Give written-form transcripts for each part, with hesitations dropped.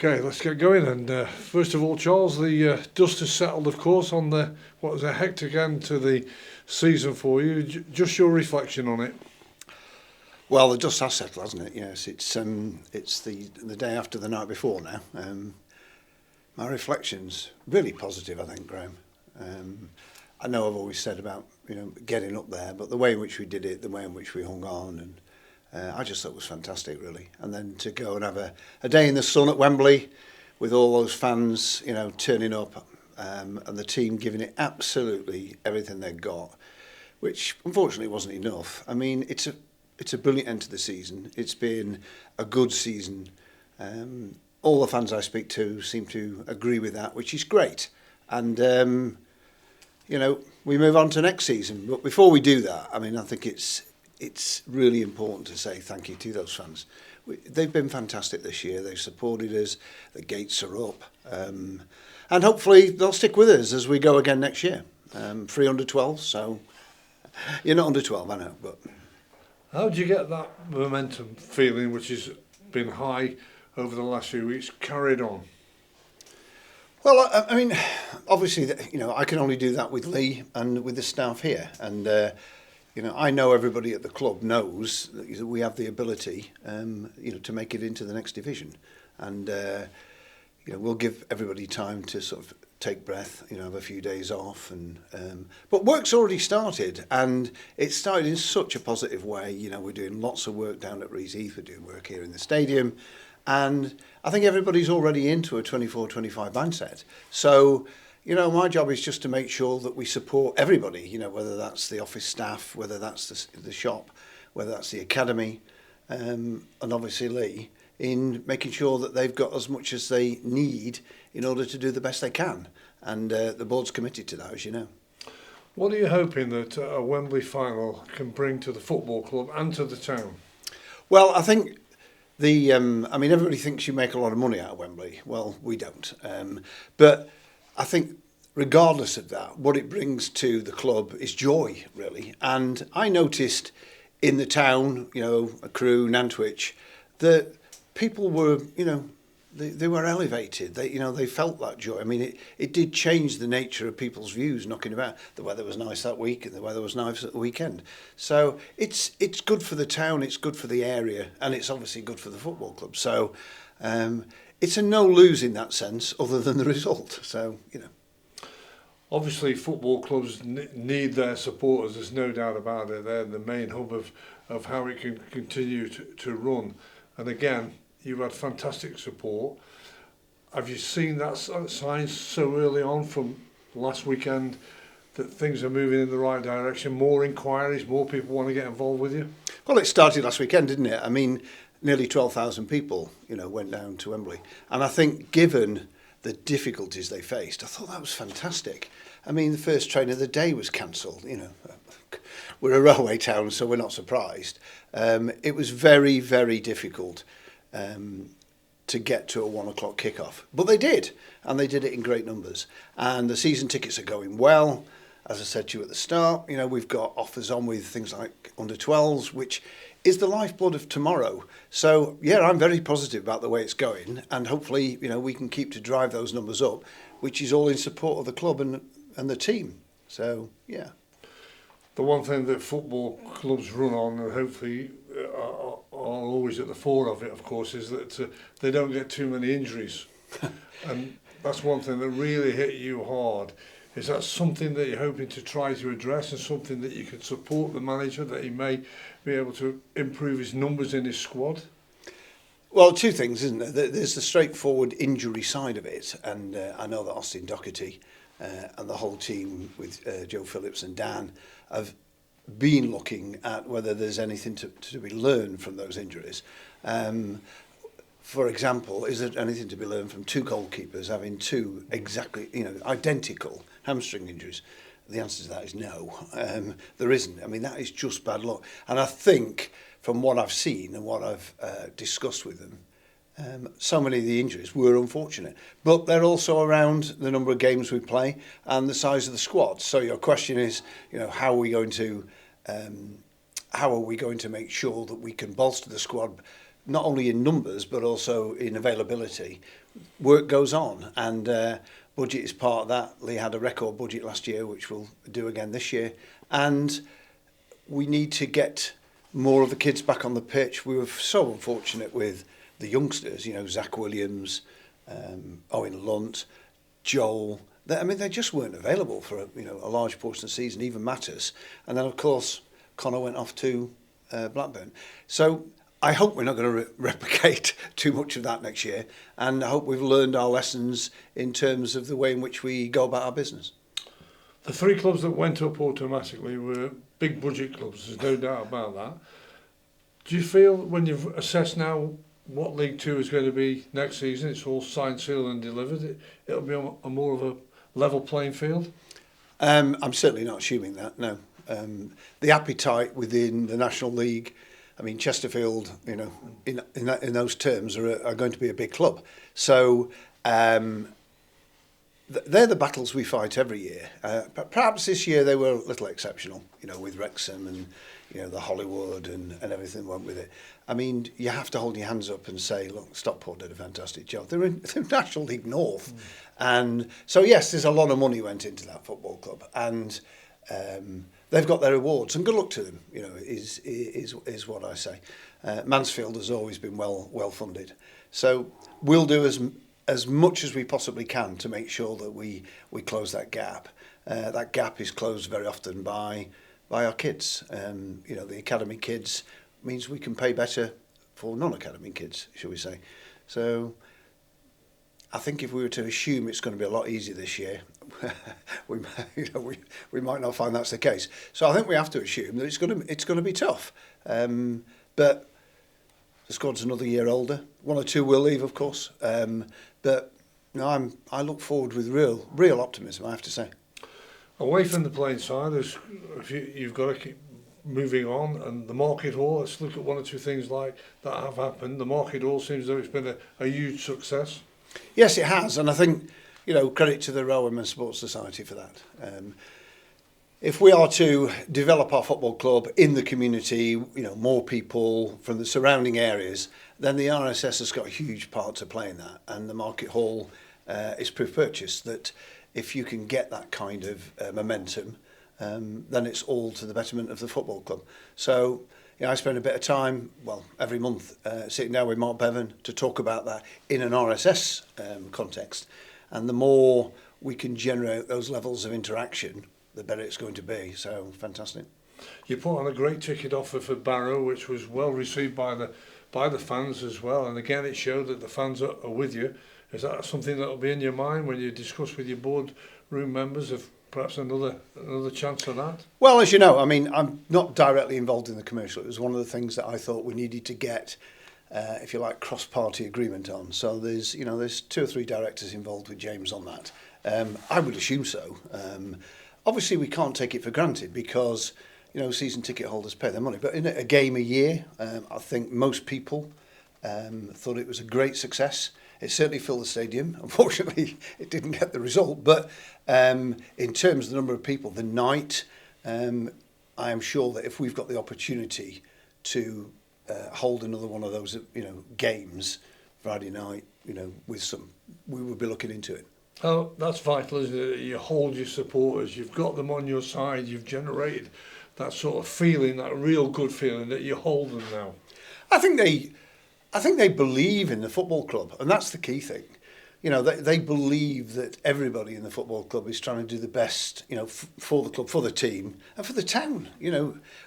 Okay, let's get going. And first of all, Charles, the dust has settled, of course, on the what was a hectic end to the season for you. Just your reflection on it. Well, the dust has settled, hasn't it? Yes, it's the day after the night before now. My reflections really positive, I think, Graham. I know I've always said about getting up there, but the way in which we did it, the way in which we hung on, and I just thought it was fantastic, really. And then to go and have a day in the sun at Wembley with all those fans, turning up, and the team giving it absolutely everything they'd got, which unfortunately wasn't enough. I mean, it's a brilliant end to the season. It's been a good season. All the fans I speak to seem to agree with that, which is great. And we move on to next season. But before we do that, I mean, I think it's really important to say thank you to those fans. They've been fantastic this year. They've supported us. The gates are up. And hopefully they'll stick with us as we go again next year. Free under 12, so you're not under 12, I know. But how do you get that momentum feeling, which has been high over the last few weeks, carried on? Well, I mean, obviously, I can only do that with Lee and with the staff here. And I know everybody at the club knows that we have the ability, to make it into the next division, and we'll give everybody time to sort of take breath, have a few days off, and but work's already started, and it started in such a positive way. We're doing lots of work down at Rees Heath, we're doing work here in the stadium, and I think everybody's already into a 24-25 mindset. So. My job is just to make sure that we support everybody, whether that's the office staff, whether that's the shop, whether that's the academy, and obviously Lee, in making sure that they've got as much as they need in order to do the best they can. And the board's committed to that, as you know. What are you hoping that a Wembley final can bring to the football club and to the town? Well, I think everybody thinks you make a lot of money out of Wembley. Well, we don't. But I think regardless of that, what it brings to the club is joy, really. And I noticed in the town, a Crewe, Nantwich, that people were, they were elevated. They felt that joy. I mean, it did change the nature of people's views knocking about. The weather was nice that week and the weather was nice at the weekend. So it's good for the town, it's good for the area, and it's obviously good for the football club. So it's a no-lose in that sense, other than the result. So, Obviously, football clubs need their supporters, there's no doubt about it. They're the main hub of how it can continue to run. And again, you've had fantastic support. Have you seen that signs so early on from last weekend that things are moving in the right direction? More inquiries, more people want to get involved with you? Well, it started last weekend, didn't it? I mean, nearly 12,000 people, went down to Wembley. And I think given the difficulties they faced, I thought that was fantastic. I mean, the first train of the day was cancelled. We're a railway town, so we're not surprised. It was very, very difficult to get to a 1 o'clock kickoff, but they did, and they did it in great numbers. And the season tickets are going well. As I said to you at the start, we've got offers on with things like under 12s, which is the lifeblood of tomorrow. So, yeah, I'm very positive about the way it's going, and hopefully, we can keep to drive those numbers up, which is all in support of the club and the team. So, yeah. The one thing that football clubs run on, and hopefully are always at the fore of it, of course, is that they don't get too many injuries. And that's one thing that really hit you hard. Is that something that you're hoping to try to address, and something that you can support the manager, that he may be able to improve his numbers in his squad? Well, two things, isn't there? There's the straightforward injury side of it, and I know that Austin Doherty and the whole team with Joe Phillips and Dan have been looking at whether there's anything to be learned from those injuries. For example, is there anything to be learned from two goalkeepers having two exactly, identical hamstring injuries? The answer to that is no. There isn't. I mean, that is just bad luck. And I think from what I've seen and what I've discussed with them, so many of the injuries were unfortunate. But they're also around the number of games we play and the size of the squad. So your question is, how are we going to make sure that we can bolster the squad not only in numbers but also in availability. Work goes on, and budget is part of that. Lee had a record budget last year, which we'll do again this year, and we need to get more of the kids back on the pitch. We were so unfortunate with the youngsters, Zach Williams, Owen Lunt, Joel. They just weren't available for a large portion of the season, even Matters. And then, of course, Connor went off to Blackburn. So I hope we're not going to replicate too much of that next year, and I hope we've learned our lessons in terms of the way in which we go about our business. The 3 clubs that went up automatically were big budget clubs, there's no doubt about that. Do you feel, when you've assessed now what League Two is going to be next season, it's all signed, sealed and delivered, it'll be a more of a level playing field? I'm certainly not assuming that, no. The appetite within the National League, Chesterfield, in those terms are going to be a big club. So they're the battles we fight every year. But perhaps this year they were a little exceptional, with Wrexham and the Hollywood and everything went with it. You have to hold your hands up and say, look, Stockport did a fantastic job. They're in National League North. And so, yes, there's a lot of money went into that football club. And they've got their rewards. And good luck to them, is what I say. Mansfield has always been well funded. So we'll do as much as we possibly can to make sure that we close that gap. That gap is closed very often by our kids. The academy kids means we can pay better for non-academy kids, shall we say. So I think if we were to assume it's going to be a lot easier this year, we might not find that's the case. So I think we have to assume that it's going to be tough. But the squad's another year older. 1 or 2 will leave, of course. But I look forward with real optimism, I have to say. Away from the playing side, you've got to keep moving on, and the Market Hall, let's look at 1 or 2 things like that have happened. The Market Hall seems as though it's been a huge success. Yes, it has, and I think, credit to the Royal Women's Sports Society for that. If we are to develop our football club in the community, more people from the surrounding areas, then the RSS has got a huge part to play in that, and the Market Hall is proof purchase that if you can get that kind of momentum, then it's all to the betterment of the football club. So, I spend a bit of time, every month, sitting down with Mark Bevan to talk about that in an RSS context. And the more we can generate those levels of interaction, the better it's going to be. So, fantastic. You put on a great ticket offer for Barrow, which was well received by the fans as well. And again, it showed that the fans are with you. Is that something that will be in your mind when you discuss with your board room members of perhaps another chance of that? Well, as you know, I'm not directly involved in the commercial. It was one of the things that I thought we needed to get, if you like, cross-party agreement on. So there's 2 or 3 directors involved with James on that. I would assume so. Obviously, we can't take it for granted because, season ticket holders pay their money. But in a game a year, I think most people thought it was a great success. It certainly filled the stadium. Unfortunately, it didn't get the result. But in terms of the number of people, the night, I am sure that if we've got the opportunity to hold another one of those, games Friday night, we would be looking into it. Oh, that's vital, isn't it? You hold your supporters, you've got them on your side, you've generated that sort of feeling, that real good feeling that you hold them now. I think they believe in the football club, and that's the key thing. They believe that everybody in the football club is trying to do the best, for the club, for the team, and for the town.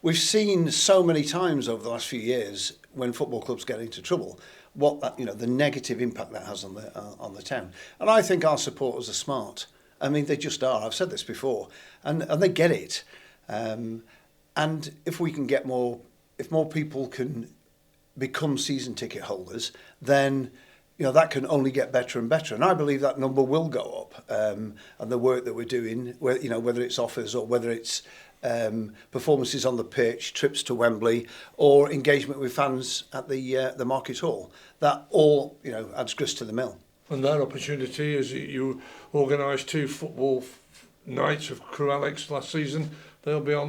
We've seen so many times over the last few years when football clubs get into trouble, what that, the negative impact that has on the town. And I think our supporters are smart. They just are. I've said this before, and they get it. And if we can get if more people can become season ticket holders, then that can only get better and better. And I believe that number will go up. And the work that we're doing, whether it's offers or whether it's performances on the pitch, trips to Wembley, or engagement with fans at the Market Hall, that all adds grist to the mill. And that opportunity is you organised 2 football nights of Crew Alex last season. they'll be on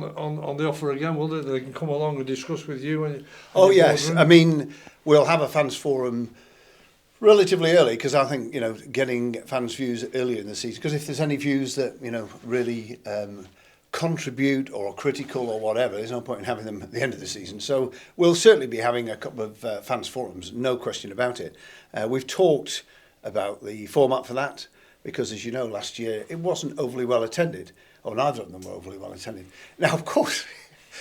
the offer again, will they? They can come along and discuss with you. And oh yes, I mean we'll have a fans forum relatively early, because I think, you know, getting fans' views earlier in the season, because if there's any views that, you know, really contribute or are critical or whatever, there's no point in having them at the end of the season. So we'll certainly be having a couple of fans' forums, no question about it. We've talked about the format for that, because as you know, last year it wasn't overly well attended, or neither of them were overly well attended. Now, of course,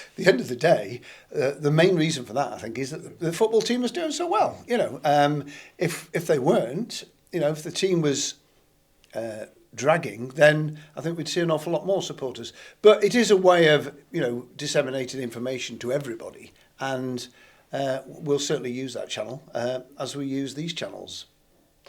at the end of the day, the main reason for that, I think, is that the football team was doing so well. You know, if they weren't, you know, if the team was dragging, then I think we'd see an awful lot more supporters. But it is a way of, you know, disseminating information to everybody, and we'll certainly use that channel as we use these channels.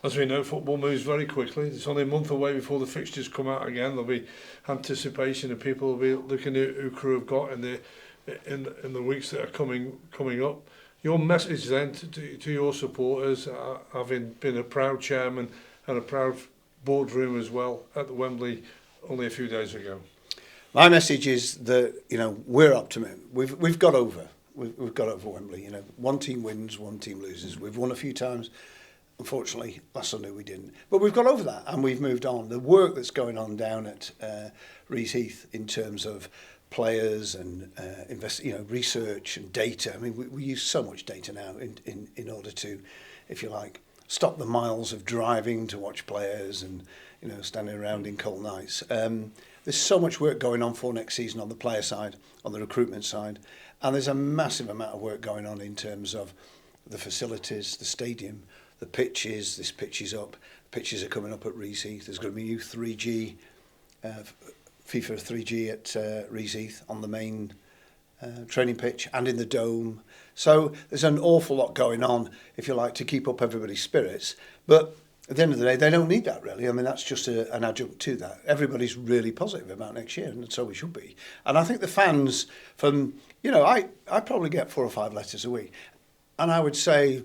As we know, football moves very quickly. It's only a month away before the fixtures come out again. There'll be anticipation, and people will be looking at who Crewe have got in the weeks that are coming up. Your message then to your supporters, having been a proud chairman and a proud boardroom as well at the Wembley only a few days ago. My message is that, you know, we're optimistic. We've got over Wembley. You know, one team wins, one team loses. We've won a few times. Unfortunately, last Sunday we didn't. But we've got over that and we've moved on. The work that's going on down at Rees Heath in terms of players and research and data. I mean, we use so much data now in order to, if you like, stop the miles of driving to watch players and, you know, standing around in cold nights. There's so much work going on for next season on the player side, on the recruitment side, and there's a massive amount of work going on in terms of the facilities, the stadium, the pitches. This pitch is up. Pitches are coming up at Rees Heath. There's going to be new 3G, FIFA 3G at Rees Heath on the main training pitch and in the dome. So there's an awful lot going on, if you like, to keep up everybody's spirits. But at the end of the day, they don't need that really. I mean, that's just an adjunct to that. Everybody's really positive about next year, and so we should be. And I think the fans from, you know, I probably get 4 or 5 letters a week. And I would say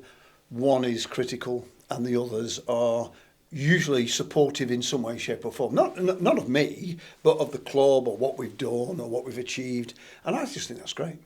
one is critical and the others are usually supportive in some way, shape or form. Not of me, but of the club or what we've done or what we've achieved. And I just think that's great.